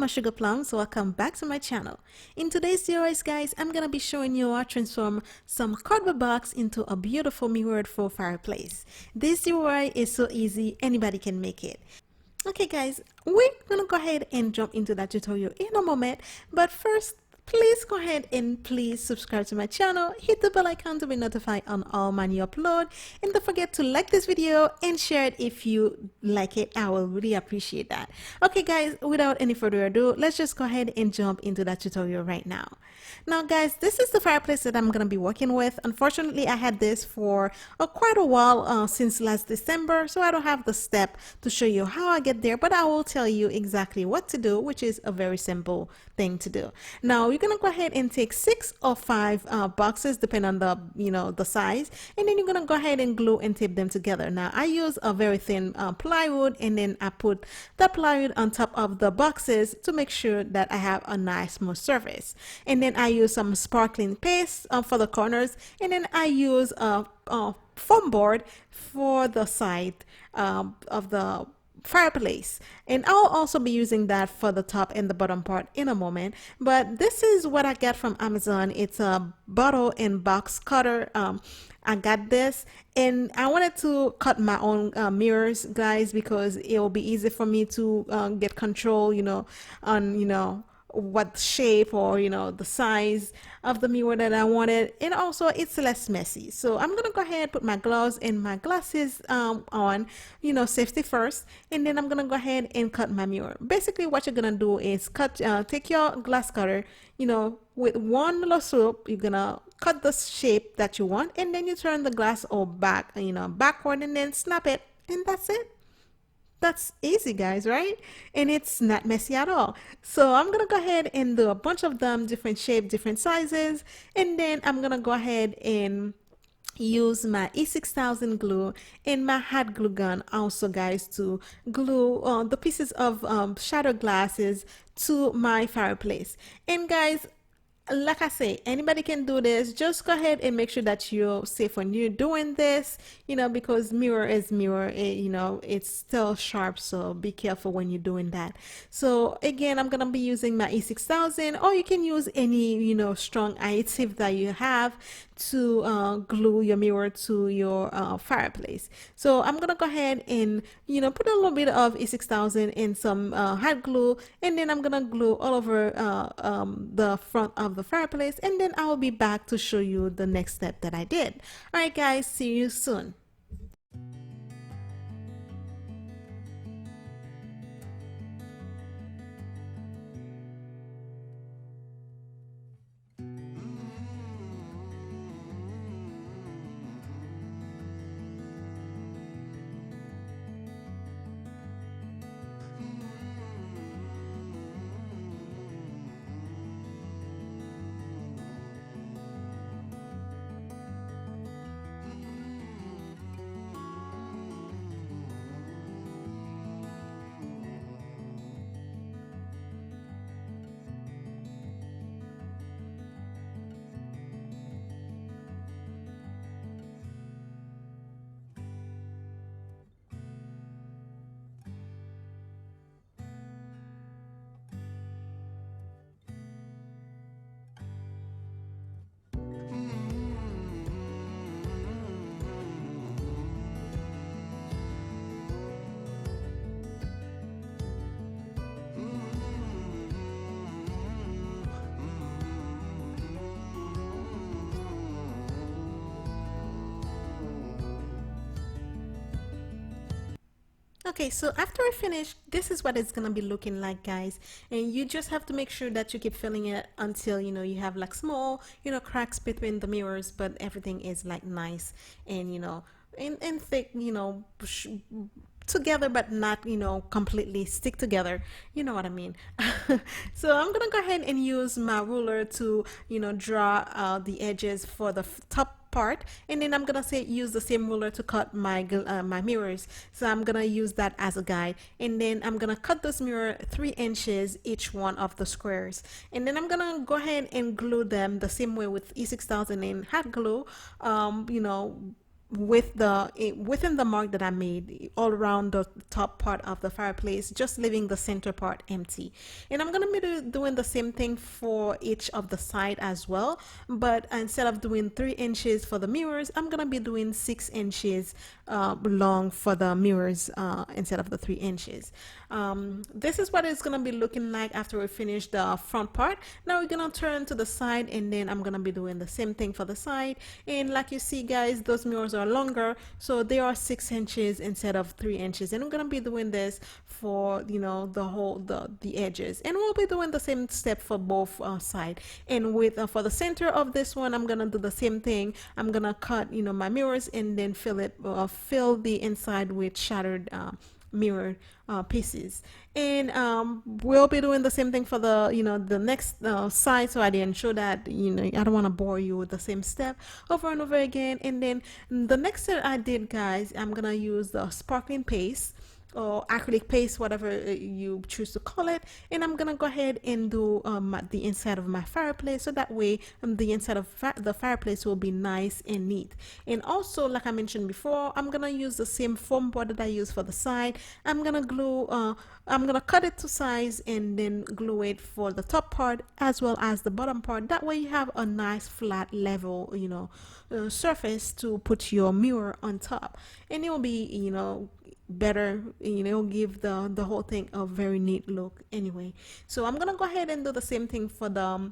my sugar plums, welcome back to my channel. In today's DIY guys, I'm gonna be showing you how to transform some cardboard box into a beautiful mirrored faux fireplace. This DIY is so easy, anybody can make it. Okay guys, we're gonna go ahead and jump into that tutorial in a moment, but first please go ahead and please subscribe to my channel, hit the bell icon to be notified on all my new upload, and don't forget to like this video and share it if you like it. I will really appreciate that. Okay guys, without any further ado, let's just go ahead and jump into that tutorial right now. Now guys, this is the fireplace that I'm going to be working with. Unfortunately, I had this for quite a while since last December, so I don't have the step to show you how I get there, but I will tell you exactly what to do, which is a very simple thing to do. Now you're going to go ahead and take 6 or 5 boxes depending on the size, and then you're going to go ahead and glue and tape them together. Now I use a very thin plywood, and then I put that plywood on top of the boxes to make sure that I have a nice smooth surface. And then I use some sparkling paste for the corners, and then I use a foam board for the side of the fireplace, and I'll also be using that for the top and the bottom part in a moment. But this is what I got from Amazon. It's a bottle and box cutter. I got this, and I wanted to cut my own mirrors guys, because it will be easy for me to get control on what shape or the size of the mirror that I wanted, and also it's less messy. So I'm gonna go ahead, put my gloves and my glasses on, safety first, and then I'm gonna go ahead and cut my mirror. Basically what you're gonna do is take your glass cutter, with one little swoop, you're gonna cut the shape that you want, and then you turn the glass all back, backward, and then snap it, and that's it. That's easy guys, right? And it's not messy at all. So I'm gonna go ahead and do a bunch of them, different shape, different sizes, and then I'm gonna go ahead and use my E6000 glue and my hot glue gun also guys to glue the pieces of shattered glasses to my fireplace. And guys, like I say, anybody can do this. Just go ahead and make sure that you're safe when you're doing this, because mirror is mirror, it's still sharp, so be careful when you're doing that. So again, I'm gonna be using my E6000, or you can use any strong adhesive that you have to glue your mirror to your fireplace. So I'm gonna go ahead and put a little bit of E6000 and some hot glue, and then I'm gonna glue all over the front of the fireplace, and then I will be back to show you the next step that I did. All right guys, see you soon. Okay, so after I finish, this is what it's gonna be looking like guys, and you just have to make sure that you keep filling it until you have like small cracks between the mirrors, but everything is like nice and and thick, together, but not completely stick together, you know what I mean. So I'm gonna go ahead and use my ruler to draw the edges for the top part, and then I'm gonna use the same ruler to cut my my mirrors. So I'm gonna use that as a guide, and then I'm gonna cut this mirror 3 inches each one of the squares, and then I'm gonna go ahead and glue them the same way with E6000 and hot glue, with the within the mark that I made all around the top part of the fireplace, just leaving the center part empty. And I'm gonna be doing the same thing for each of the side as well, but instead of doing 3 inches for the mirrors, I'm gonna be doing 6 inches long for the mirrors instead of the 3 inches. This is what it's gonna be looking like after we finish the front part. Now we're gonna turn to the side, and then I'm gonna be doing the same thing for the side. And like you see guys, those mirrors are longer, so they are 6 inches instead of 3 inches, and I'm gonna be doing this for, you know, the whole the edges, and we'll be doing the same step for both side. And with for the center of this one, I'm gonna do the same thing. I'm gonna cut, you know, my mirrors, and then fill the inside with shattered mirror pieces. And we'll be doing the same thing for the, you know, the next side. So I didn't show that, you know, I don't want to bore you with the same step over and over again. And then the next step I did, guys, I'm gonna use the sparkling paste or acrylic paste, whatever you choose to call it. And I'm gonna go ahead and do the inside of my fireplace, so that way the inside of the fireplace will be nice and neat. And also, like I mentioned before, I'm gonna use the same foam board that I use for the side. I'm gonna cut it to size and then glue it for the top part as well as the bottom part. That way you have a nice flat level, you know, surface to put your mirror on top, and it will be, you know, better, you know, give the whole thing a very neat look anyway. So I'm gonna go ahead and do the same thing for the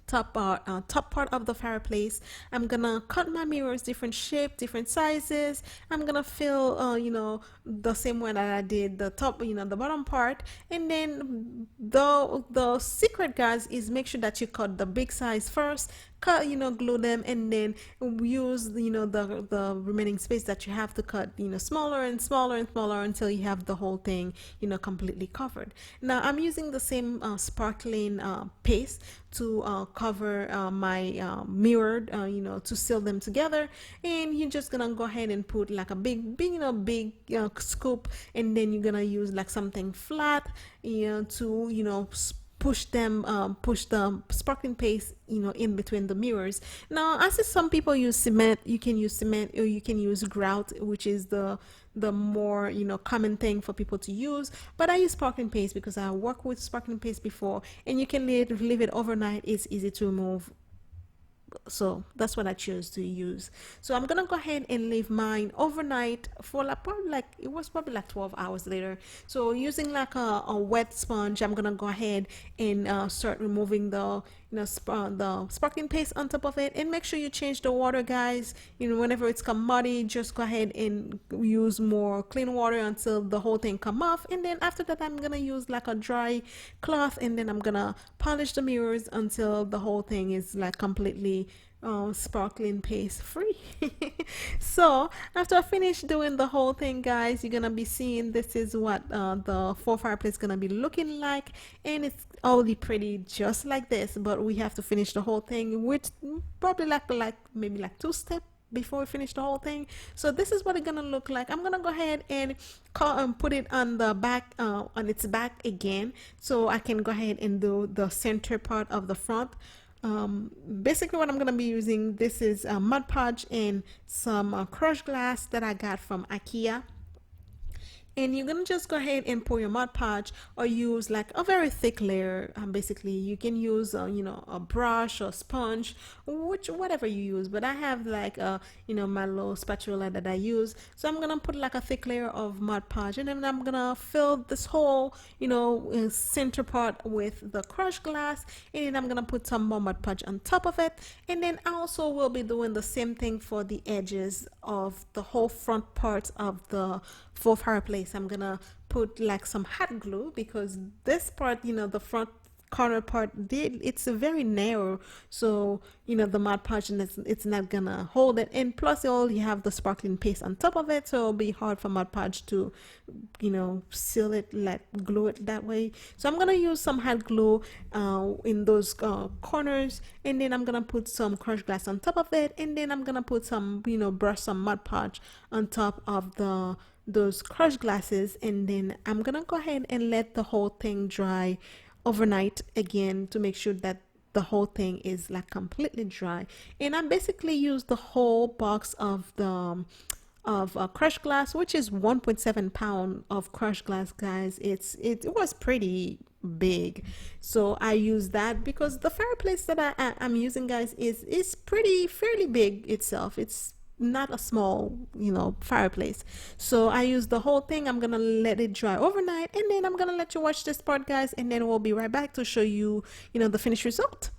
top part of the fireplace. I'm gonna cut my mirrors different shape, different sizes. I'm gonna fill you know, the same way that I did the top, you know, the bottom part. And then the secret, guys, is make sure that you cut the big size first, cut, you know, glue them, and then use, you know, the remaining space that you have to cut, you know, smaller and smaller and smaller until you have the whole thing, you know, completely covered. Now I'm using the same sparkling paste to cover my mirror, you know, to seal them together. And you're just gonna go ahead and put like a big scoop, and then you're gonna use like something flat, you know, to, you know, push the sparkling paste, you know, in between the mirrors. Now I see some people use cement. You can use cement, or you can use grout, which is the more, you know, common thing for people to use. But I use sparkling paste because I worked with sparkling paste before, and you can leave it overnight. It's easy to remove, so that's what I choose to use. So I'm gonna go ahead and leave mine overnight for like probably like, it was probably like 12 hours later. So using like a wet sponge, I'm gonna go ahead and start removing the, you know, the sparkling paste on top of it. And make sure you change the water, guys. You know, whenever it's come muddy, just go ahead and use more clean water until the whole thing come off. And then after that, I'm gonna use like a dry cloth, and then I'm gonna polish the mirrors until the whole thing is like completely sparkling paste free. So after I finish doing the whole thing, guys, you're gonna be seeing this is what the faux fireplace is gonna be looking like. And it's already pretty just like this, but we have to finish the whole thing with probably like maybe like 2 steps before we finish the whole thing. So this is what it's gonna look like. I'm gonna go ahead and put it on the back, on its back again, so I can go ahead and do the center part of the front. Basically what I'm gonna be using, this is Mod Podge and some crushed glass that I got from IKEA. And you're gonna just go ahead and pour your Mod Podge, or use like a very thick layer. Basically you can use you know, a brush or sponge, whatever you use, but I have like you know, my little spatula that I use. So I'm gonna put like a thick layer of Mod Podge, and then I'm gonna fill this whole, you know, center part with the crushed glass, and then I'm gonna put some more Mod Podge on top of it. And then I also will be doing the same thing for the edges of the whole front part of the faux fireplace. I'm gonna put like some hot glue, because this part, you know, the front corner part, it's a very narrow, so you know, the Mod Podge, and it's not gonna hold it. And plus you have the sparkling paste on top of it, so it'll be hard for Mod Podge to, you know, seal it, like glue it that way. So I'm gonna use some hot glue in those corners, and then I'm gonna put some crushed glass on top of it, and then I'm gonna put some, you know, brush some Mod Podge on top of those crushed glasses. And then I'm gonna go ahead and let the whole thing dry overnight again, to make sure that the whole thing is like completely dry. And I basically used the whole box of the crushed glass, which is 1.7 pound of crushed glass, guys. It was pretty big, so I use that because the fireplace that I'm using, guys, is pretty fairly big itself. It's not a small, fireplace. So I use the whole thing. I'm gonna let it dry overnight, and then I'm gonna let you watch this part, guys, and then we'll be right back to show you, the finished result.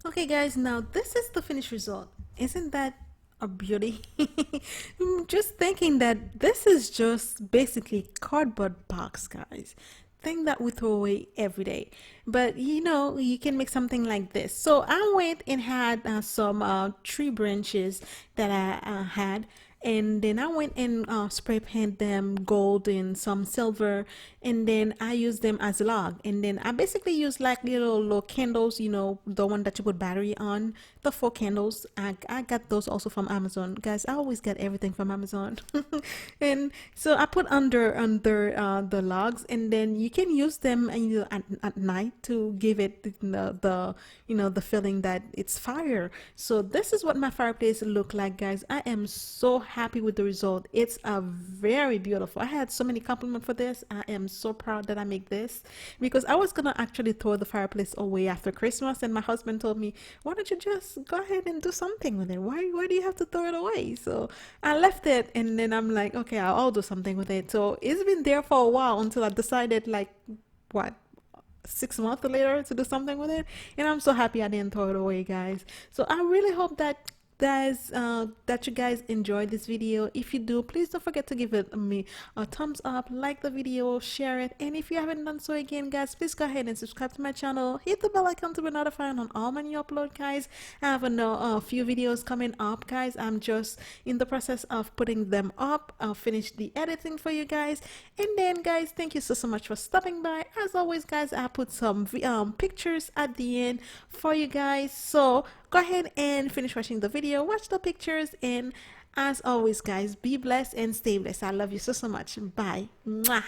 Okay, guys, now this is the finished result. Isn't that a beauty? I'm just thinking that this is just basically cardboard box, guys. Thing that we throw away every day. But you can make something like this. So I went and had some tree branches that I had, and then I went and spray paint them gold and some silver, and then I used them as log, and then I basically used like little candles, the one that you put battery on, the faux candles. I got those also from Amazon, guys. I always get everything from Amazon. And so I put under the logs, and then you can use them at night to give it the feeling that it's fire. So this is what my fireplace look like, guys. I am so happy with the result. It's a very beautiful. I had so many compliments for this. I am so proud that I make this, because I was gonna actually throw the fireplace away after Christmas, and my husband told me, why don't you just go ahead and do something with it? Why do you have to throw it away? So I left it, and then I'm like, okay, I'll do something with it. So it's been there for a while until I decided, like, what, 6 months later, to do something with it. And I'm so happy I didn't throw it away, guys. So I really hope that you guys enjoyed this video. If you do, please don't forget to give it me a thumbs up, like the video, share it, and if you haven't done so, again, guys, please go ahead and subscribe to my channel, hit the bell icon to be notified on all my new upload, guys. I have a few videos coming up, guys. I'm just in the process of putting them up. I'll finish the editing for you guys, and then, guys, thank you so much for stopping by. As always, guys, I put some pictures at the end for you guys, so go ahead and finish watching the video, watch the pictures, and as always, guys, be blessed and stay blessed. I love you so much. Bye. Mwah.